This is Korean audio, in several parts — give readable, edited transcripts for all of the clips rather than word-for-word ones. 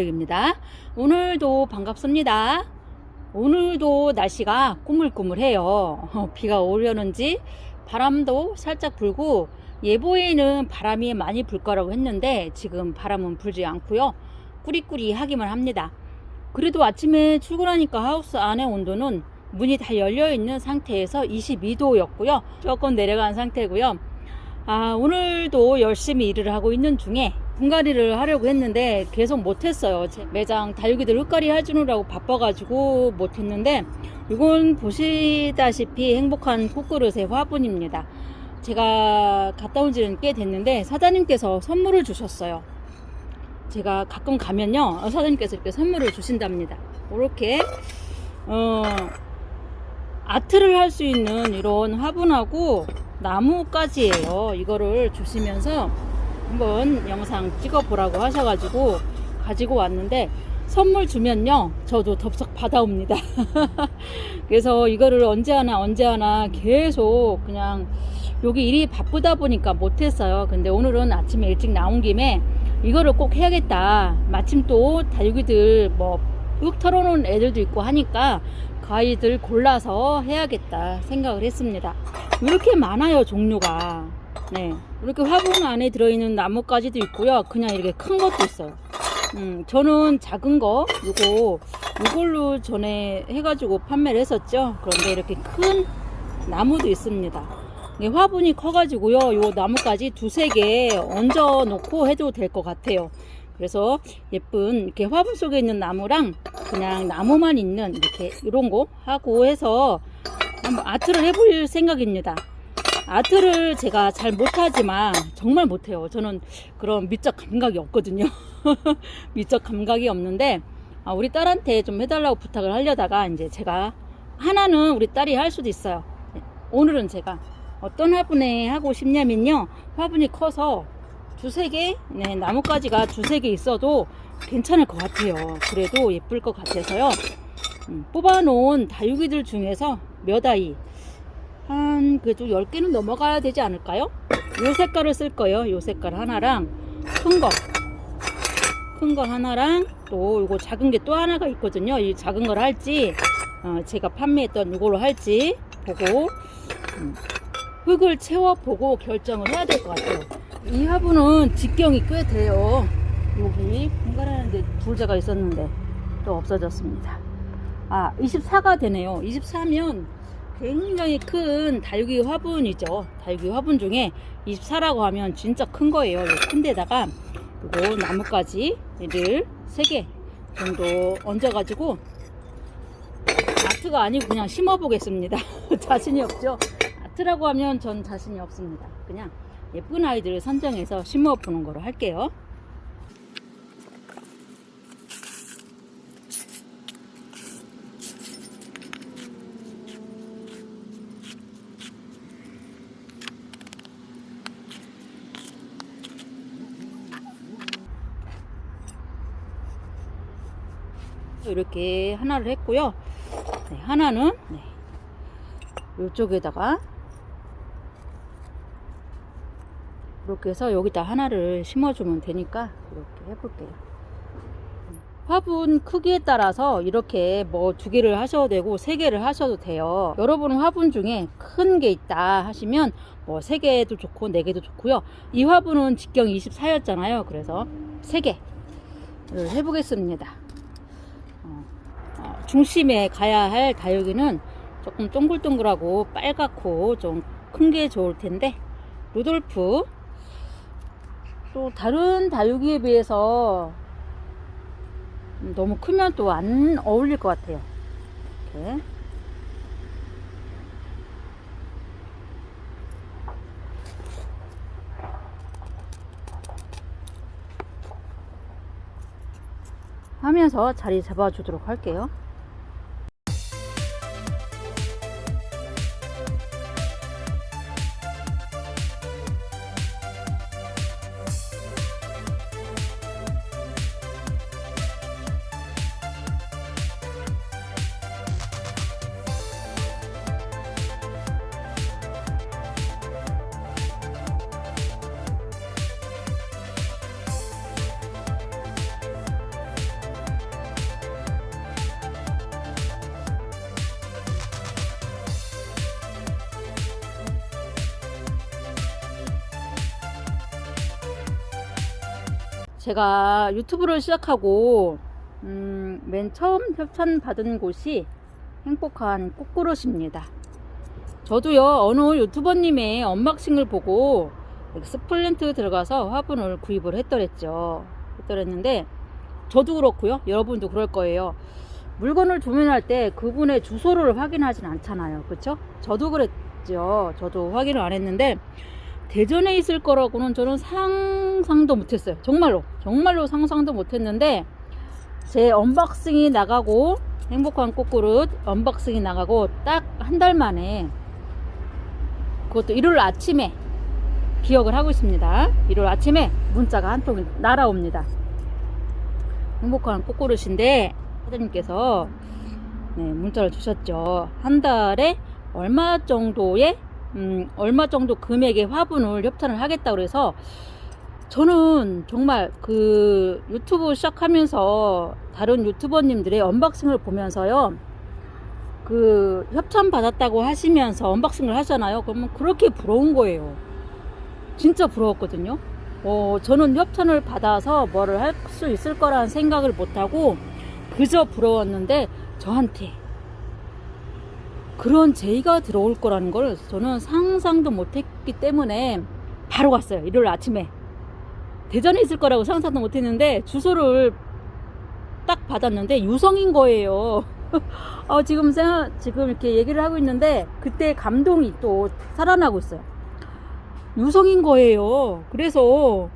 김다육입니다. 오늘도 반갑습니다. 오늘도 날씨가 꾸물꾸물해요. 비가 오려는지 바람도 살짝 불고 예보에는 바람이 많이 불 거라고 했는데 지금 바람은 불지 않고요. 꾸리꾸리하기만 합니다. 그래도 아침에 출근하니까 하우스 안의 온도는 문이 다 열려있는 상태에서 22도였고요. 조금 내려간 상태고요. 오늘도 열심히 일을 하고 있는 중에 분갈이를 하려고 했는데 계속 못했어요. 제 매장 다육이들 흙갈이 해주느라고 바빠가지고 못했는데, 이건 보시다시피 행복한 꽃그릇의 화분입니다. 제가 갔다 온 지는 꽤 됐는데 사장님께서 선물을 주셨어요. 제가 가끔 가면요, 사장님께서 이렇게 선물을 주신답니다. 이렇게 아트를 할 수 있는 이런 화분하고 나무까지예요. 이거를 주시면서 한번 영상 찍어 보라고 하셔가지고 가지고 왔는데, 선물 주면요 저도 덥석 받아옵니다. 그래서 이거를 언제 하나 계속 그냥 여기 일이 바쁘다 보니까 못했어요. 근데 오늘은 아침에 일찍 나온 김에 이거를 꼭 해야겠다. 마침 또 다육이들 흙 털어놓은 애들도 있고 하니까 그 아이들 골라서 해야겠다 생각을 했습니다. 이렇게 많아요, 종류가. 네, 이렇게 화분 안에 들어있는 나무까지도 있고요. 그냥 이렇게 큰 것도 있어요. 저는 작은 거 이걸로 전에 해가지고 판매를 했었죠. 그런데 이렇게 큰 나무도 있습니다. 화분이 커가지고요, 요 나무까지 두세 개 얹어 놓고 해도 될 것 같아요. 그래서 예쁜 이렇게 화분 속에 있는 나무랑 그냥 나무만 있는 이렇게 이런 거 하고 해서 한번 아트를 해볼 생각입니다. 아트를 제가 잘 못하지만 정말 못해요. 저는 그런 미적 감각이 없거든요. 미적 감각이 없는데 우리 딸한테 좀 해달라고 부탁을 하려다가 이제 제가 하나는 우리 딸이 할 수도 있어요. 오늘은 제가 어떤 화분에 하고 싶냐면요, 화분이 커서 두세 개, 나뭇가지가 두세 개 있어도 괜찮을 것 같아요. 그래도 예쁠 것 같아서요. 뽑아놓은 다육이들 중에서 몇 아이, 그래도 10개는 넘어가야 되지 않을까요? 요 색깔을 쓸 거예요. 요 색깔 하나랑 큰 거 하나랑 또 요거 작은 게 또 하나가 있거든요. 이 작은 걸 할지 제가 판매했던 이걸로 할지 보고 흙을 채워보고 결정을 해야 될 것 같아요. 이 화분은 직경이 꽤 돼요. 여기 분갈하는데 불자가 있었는데 또 없어졌습니다. 24가 되네요. 24면 굉장히 큰 다육이 화분이죠. 다육이 화분 중에 24라고 하면 진짜 큰 거예요. 큰 데다가 요거 나뭇가지를 3개 정도 얹어가지고 아트가 아니고 그냥 심어 보겠습니다. 자신이 없죠. 아트라고 하면 전 자신이 없습니다. 그냥 예쁜 아이들을 선정해서 심어 보는 거로 할게요. 이렇게 하나를 했고요. 하나는 이쪽에다가 이렇게 해서 여기다 하나를 심어주면 되니까 이렇게 해볼게요. 화분 크기에 따라서 이렇게 2개를 하셔도 되고 3개를 하셔도 돼요. 여러분 화분 중에 큰 게 있다 하시면 3개도 좋고 4개도 좋고요. 이 화분은 직경 24였잖아요. 그래서 3개를 해보겠습니다. 중심에 가야 할 다육이는 조금 동글동글하고 빨갛고 좀 큰 게 좋을 텐데, 루돌프 또 다른 다육이에 비해서 너무 크면 또 안 어울릴 것 같아요. 이렇게 하면서 자리 잡아주도록 할게요. 제가 유튜브를 시작하고 맨 처음 협찬 받은 곳이 행복한 꽃그릇입니다. 저도요 어느 유튜버님의 언박싱을 보고 엑스플랜트 들어가서 화분을 구입을 했더랬는데 저도 그렇고요 여러분도 그럴 거예요. 물건을 주문할 때 그분의 주소를 확인하진 않잖아요. 그쵸? 저도 그랬죠. 저도 확인을 안 했는데 대전에 있을 거라고는 저는 상상도 못했어요. 정말로 상상도 못했는데 제 언박싱이 나가고 행복한 꽃그릇 언박싱이 나가고 딱 한 달 만에, 그것도 일요일 아침에 기억을 하고 있습니다. 일요일 아침에 문자가 한 통이 날아옵니다. 행복한 꽃그릇인데 사장님께서 문자를 주셨죠. 한 달에 얼마 정도 금액의 화분을 협찬을 하겠다고 그래서 저는 정말 그 유튜브 시작하면서 다른 유튜버님들의 언박싱을 보면서요, 그 협찬 받았다고 하시면서 언박싱을 하잖아요. 그러면 그렇게 부러운 거예요. 진짜 부러웠거든요. 저는 협찬을 받아서 뭐를 할 수 있을 거라는 생각을 못하고 그저 부러웠는데 저한테 그런 제의가 들어올 거라는 걸 저는 상상도 못했기 때문에 바로 갔어요. 일요일 아침에. 대전에 있을 거라고 상상도 못했는데 주소를 딱 받았는데 유성인 거예요. 지금 이렇게 얘기를 하고 있는데 그때 감동이 또 살아나고 있어요. 유성인 거예요. 그래서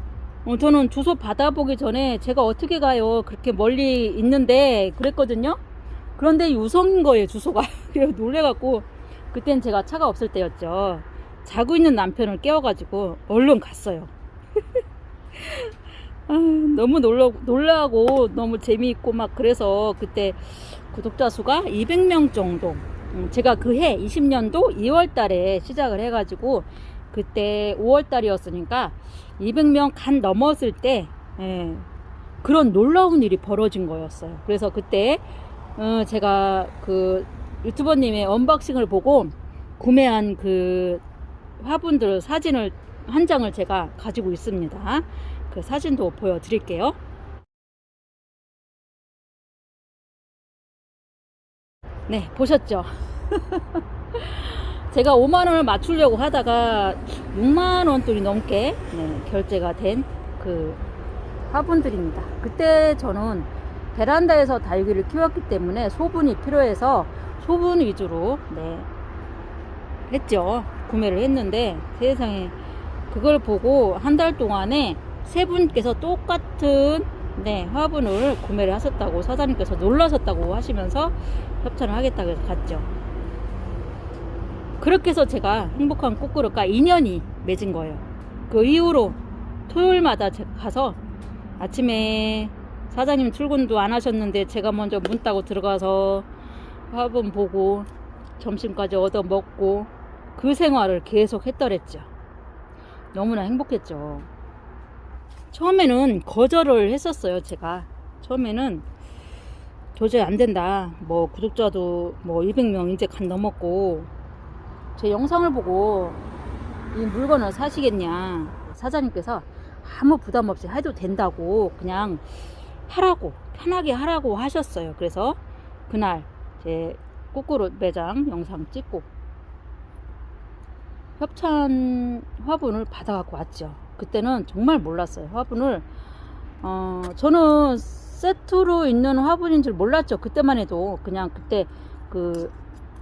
저는 주소 받아보기 전에 제가 어떻게 가요? 그렇게 멀리 있는데 그랬거든요. 그런데 유성인 거예요, 주소가. 그래서 놀래갖고, 그땐 제가 차가 없을 때였죠. 자고 있는 남편을 깨워가지고 얼른 갔어요. 너무 놀라고 너무 재미있고 막 그래서 그때 구독자 수가 200명 정도. 제가 그 해 20년도 2월 달에 시작을 해가지고 그때 5월 달이었으니까 200명 간 넘었을 때 그런 놀라운 일이 벌어진 거였어요. 그래서 그때 제가 그 유튜버님의 언박싱을 보고 구매한 그 화분들 사진을 한 장을 제가 가지고 있습니다. 그 사진도 보여드릴게요. 네, 보셨죠? 제가 5만원을 맞추려고 하다가 6만원 돈이 넘게 결제가 된 그 화분들입니다. 그때 저는 베란다에서 다육이를 키웠기 때문에 소분이 필요해서 소분 위주로 했죠. 구매를 했는데 세상에 그걸 보고 한 달 동안에 세 분께서 똑같은 화분을 구매를 하셨다고 사장님께서 놀라셨다고 하시면서 협찬을 하겠다고 해서 갔죠. 그렇게 해서 제가 행복한 꽃그릇과 인연이 맺은 거예요. 그 이후로 토요일마다 제가 가서 아침에 사장님 출근도 안 하셨는데 제가 먼저 문 따고 들어가서 화분 보고 점심까지 얻어 먹고 그 생활을 계속 했더랬죠. 너무나 행복했죠. 처음에는 거절을 했었어요. 제가 처음에는 도저히 안 된다, 뭐 구독자도 뭐 200명 이제 간 넘었고 제 영상을 보고 이 물건을 사시겠냐, 사장님께서 아무 부담 없이 해도 된다고 그냥 하라고, 편하게 하라고 하셨어요. 그래서 그날 제 꽃그릇 매장 영상 찍고 협찬 화분을 받아갖고 왔죠. 그때는 정말 몰랐어요. 화분을 저는 세트로 있는 화분인 줄 몰랐죠. 그때만 해도 그냥 그때 그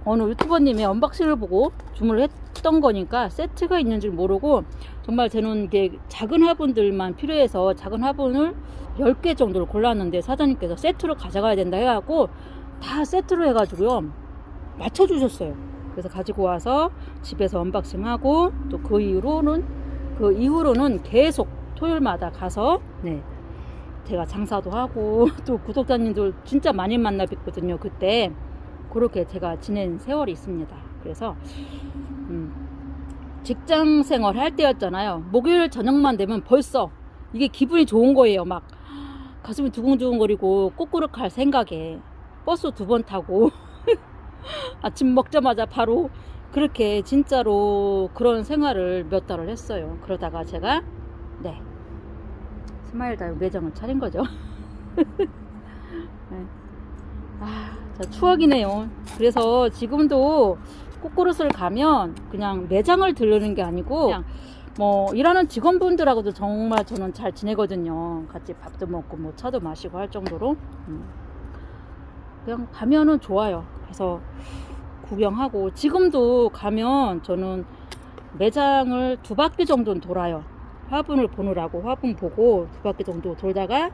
어느 유튜버님의 언박싱을 보고 주문을 했던 거니까 세트가 있는 줄 모르고 정말 저는 이게 작은 화분들만 필요해서 작은 화분을 10개 정도를 골랐는데 사장님께서 세트로 가져가야 된다 해갖고 다 세트로 해가지고요 맞춰주셨어요. 그래서 가지고 와서 집에서 언박싱하고 또 그 이후로는 계속 토요일마다 가서 제가 장사도 하고 또 구독자님들 진짜 많이 만나 뵙거든요. 그때 그렇게 제가 지낸 세월이 있습니다. 그래서 직장 생활 할 때였잖아요. 목요일 저녁만 되면 벌써 이게 기분이 좋은 거예요. 막 가슴이 두근두근거리고 꽃그릇 갈 생각에 버스 2번 타고 아침 먹자마자 바로 그렇게 진짜로 그런 생활을 몇 달을 했어요. 그러다가 제가 스마일 다육 매장을 차린 거죠. 네. 자, 추억이네요. 그래서 지금도 꽃그릇을 가면 그냥 매장을 들르는 게 아니고 그냥 뭐 일하는 직원분들하고도 정말 저는 잘 지내거든요. 같이 밥도 먹고 뭐 차도 마시고 할 정도로 그냥 가면은 좋아요. 그래서 구경하고 지금도 가면 저는 매장을 2바퀴 정도는 돌아요. 화분을 보느라고 화분 보고 2바퀴 정도 돌다가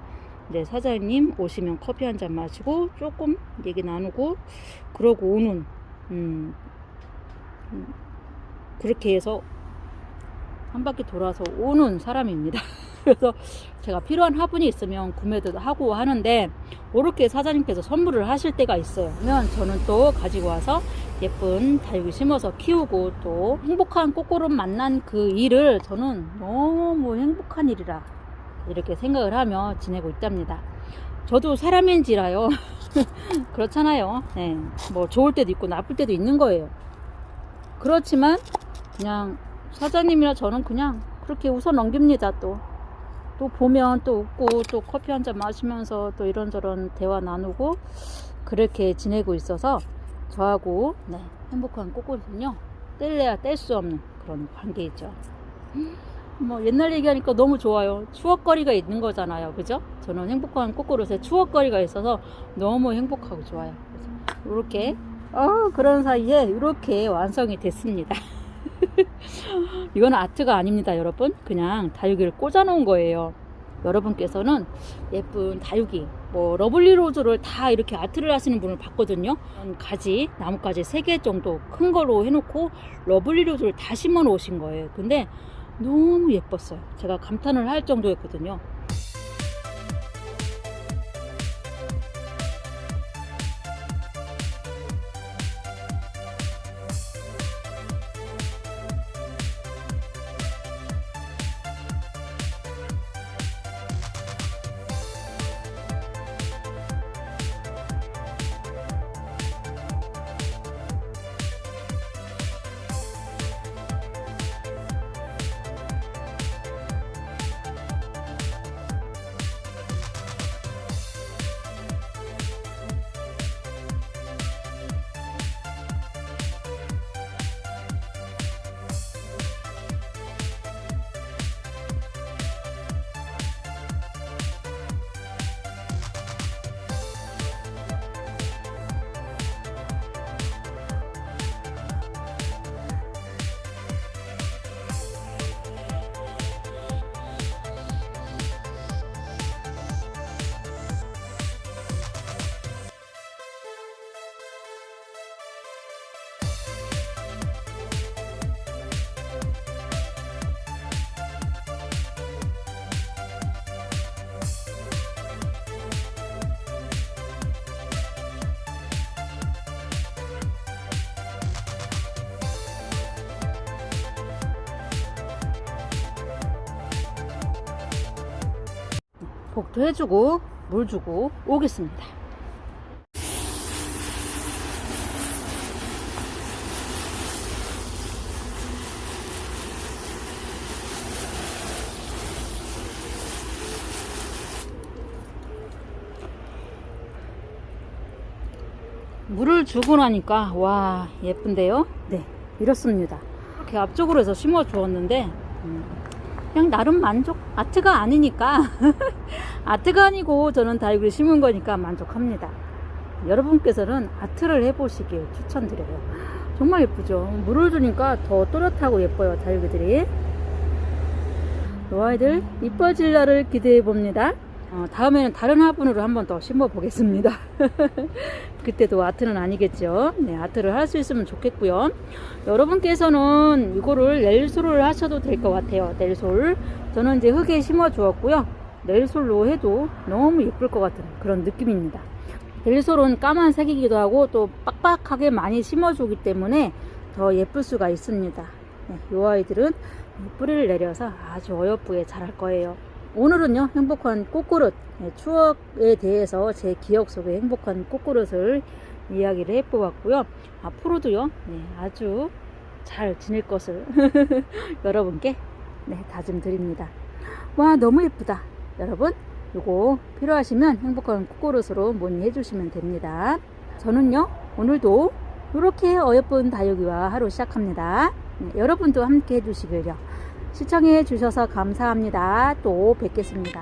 이제 사장님 오시면 커피 한 잔 마시고 조금 얘기 나누고 그러고 오는 그렇게 해서 한 바퀴 돌아서 오는 사람입니다. 그래서 제가 필요한 화분이 있으면 구매도 하고 하는데 그렇게 사장님께서 선물을 하실 때가 있어요. 그러면 저는 또 가지고 와서 예쁜 다육이 심어서 키우고 또 행복한 꽃그릇 만난 그 일을 저는 너무 행복한 일이라 이렇게 생각을 하며 지내고 있답니다. 저도 사람인지라요. 그렇잖아요. 네, 뭐 좋을 때도 있고 나쁠 때도 있는 거예요. 그렇지만 그냥 사장님이나 저는 그냥 그렇게 웃어 넘깁니다. 또 보면 또 웃고 또 커피 한 잔 마시면서 또 이런저런 대화 나누고 그렇게 지내고 있어서 저하고 행복한 꽃그릇은요 뗄래야 뗄 수 없는 그런 관계이죠. 뭐 옛날 얘기하니까 너무 좋아요. 추억거리가 있는 거잖아요. 그죠? 저는 행복한 꽃그릇에 추억거리가 있어서 너무 행복하고 좋아요. 이렇게 그런 사이에 이렇게 완성이 됐습니다. 이건 아트가 아닙니다, 여러분. 그냥 다육이를 꽂아 놓은 거예요. 여러분께서는 예쁜 다육이 뭐 러블리 로즈를 다 이렇게 아트를 하시는 분을 봤거든요. 가지 나뭇가지 3개 정도 큰 거로 해놓고 러블리 로즈를 다 심어 놓으신 거예요. 근데 너무 예뻤어요. 제가 감탄을 할 정도였거든요. 복도 해주고 물 주고 오겠습니다. 물을 주고 나니까 와 예쁜데요. 네, 이렇습니다. 이렇게 앞쪽으로 해서 심어 주었는데 그냥 나름 만족. 아트가 아니니까 아트가 아니고 저는 다육이를 심은 거니까 만족합니다. 여러분께서는 아트를 해보시길 추천드려요. 정말 예쁘죠. 물을 주니까 더 또렷하고 예뻐요, 다육이들이. 이 아이들 이뻐질 날을 기대해 봅니다. 다음에는 다른 화분으로 한번 더 심어 보겠습니다. 그때도 아트는 아니겠죠. 네, 아트를 할 수 있으면 좋겠고요. 여러분께서는 이거를 넬솔을 하셔도 될 것 같아요. 넬솔. 저는 이제 흙에 심어 주었고요. 넬솔로 해도 너무 예쁠 것 같은 그런 느낌입니다. 넬솔은 까만색이기도 하고 또 빡빡하게 많이 심어 주기 때문에 더 예쁠 수가 있습니다. 네, 이 아이들은 뿌리를 내려서 아주 어여쁘게 자랄 거예요. 오늘은요 행복한 꽃그릇 추억에 대해서 제 기억 속의 행복한 꽃그릇을 이야기를 해보았고요. 앞으로도요 아주 잘 지낼 것을 여러분께 다짐드립니다. 와 너무 예쁘다. 여러분 요거 필요하시면 행복한 코코넛으로 문의해 주시면 됩니다. 저는요 오늘도 이렇게 어여쁜 다육이와 하루 시작합니다. 네, 여러분도 함께 해주시길요. 시청해 주셔서 감사합니다. 또 뵙겠습니다.